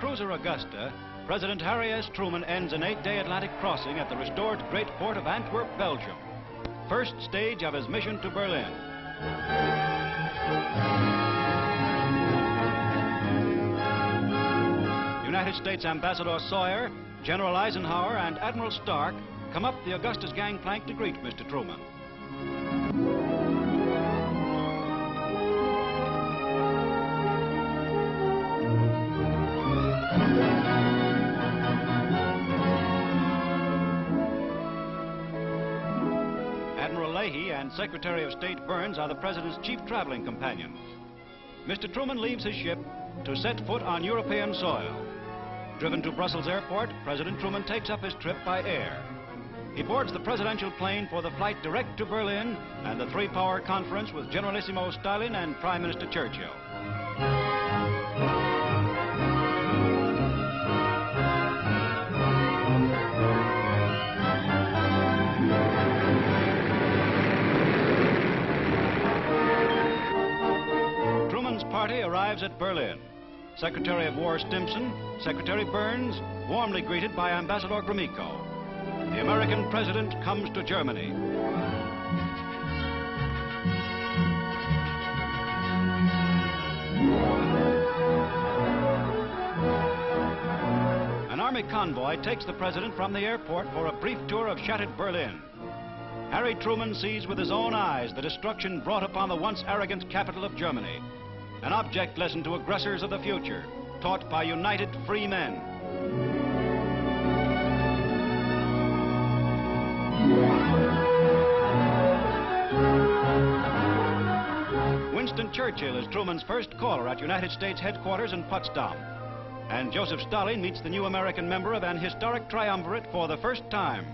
cruiser Augusta, President Harry S. Truman ends an 8-day Atlantic crossing at the restored great port of Antwerp, Belgium. First stage of his mission to Berlin. United States Ambassador Sawyer, General Eisenhower, and Admiral Stark come up the Augusta's gangplank to greet Mr. Truman. Admiral Leahy and Secretary of State Burns are the President's chief traveling companions. Mr. Truman leaves his ship to set foot on European soil. Driven to Brussels Airport, President Truman takes up his trip by air. He boards the presidential plane for the flight direct to Berlin and the three-power conference with Generalissimo Staline and Prime Minister Churchill. Truman's party arrives at Berlin. Secretary of War Stimson, Secretary Burns, warmly greeted by Ambassador Gromyko. The American president comes to Germany. An army convoy takes the president from the airport for a brief tour of shattered Berlin. Harry Truman sees with his own eyes the destruction brought upon the once arrogant capital of Germany. An object lesson to aggressors of the future, taught by united free men. Winston Churchill is Truman's first caller at United States headquarters in Potsdam. And Joseph Staline meets the new American member of an historic triumvirate for the first time.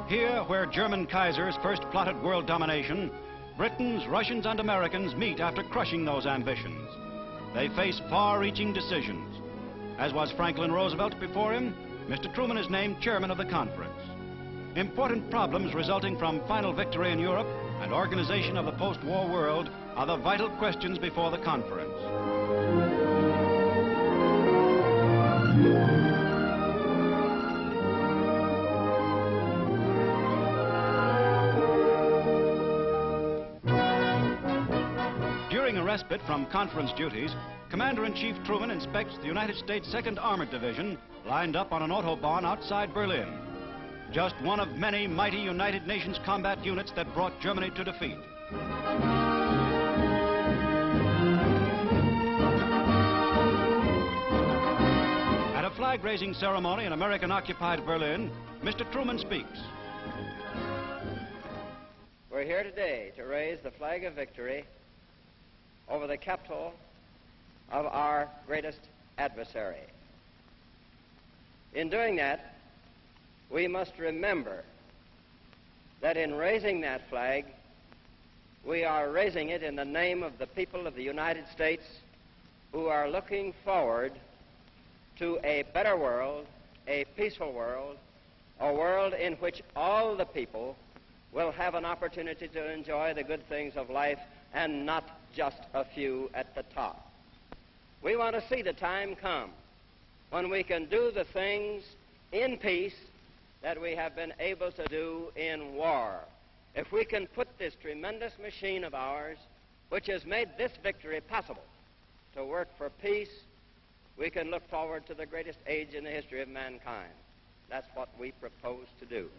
Here, where German Kaisers first plotted world domination, Britons, Russians, and Americans meet after crushing those ambitions. They face far-reaching decisions. As was Franklin Roosevelt before him, Mr. Truman is named chairman of the conference. Important problems resulting from final victory in Europe and organization of the post-war world are the vital questions before the conference. During a respite from conference duties, Commander-in-Chief Truman inspects the United States 2nd Armored Division lined up on an autobahn outside Berlin. Just one of many mighty United Nations combat units that brought Germany to defeat. At a flag-raising ceremony in American-occupied Berlin, Mr. Truman speaks. We're here today to raise the flag of victory over the capital of our greatest adversary. In doing that, we must remember that in raising that flag, we are raising it in the name of the people of the United States who are looking forward to a better world, a peaceful world, a world in which all the people will have an opportunity to enjoy the good things of life and not just a few at the top. We want to see the time come when we can do the things in peace that we have been able to do in war. If we can put this tremendous machine of ours, which has made this victory possible, to work for peace, we can look forward to the greatest age in the history of mankind. That's what we propose to do.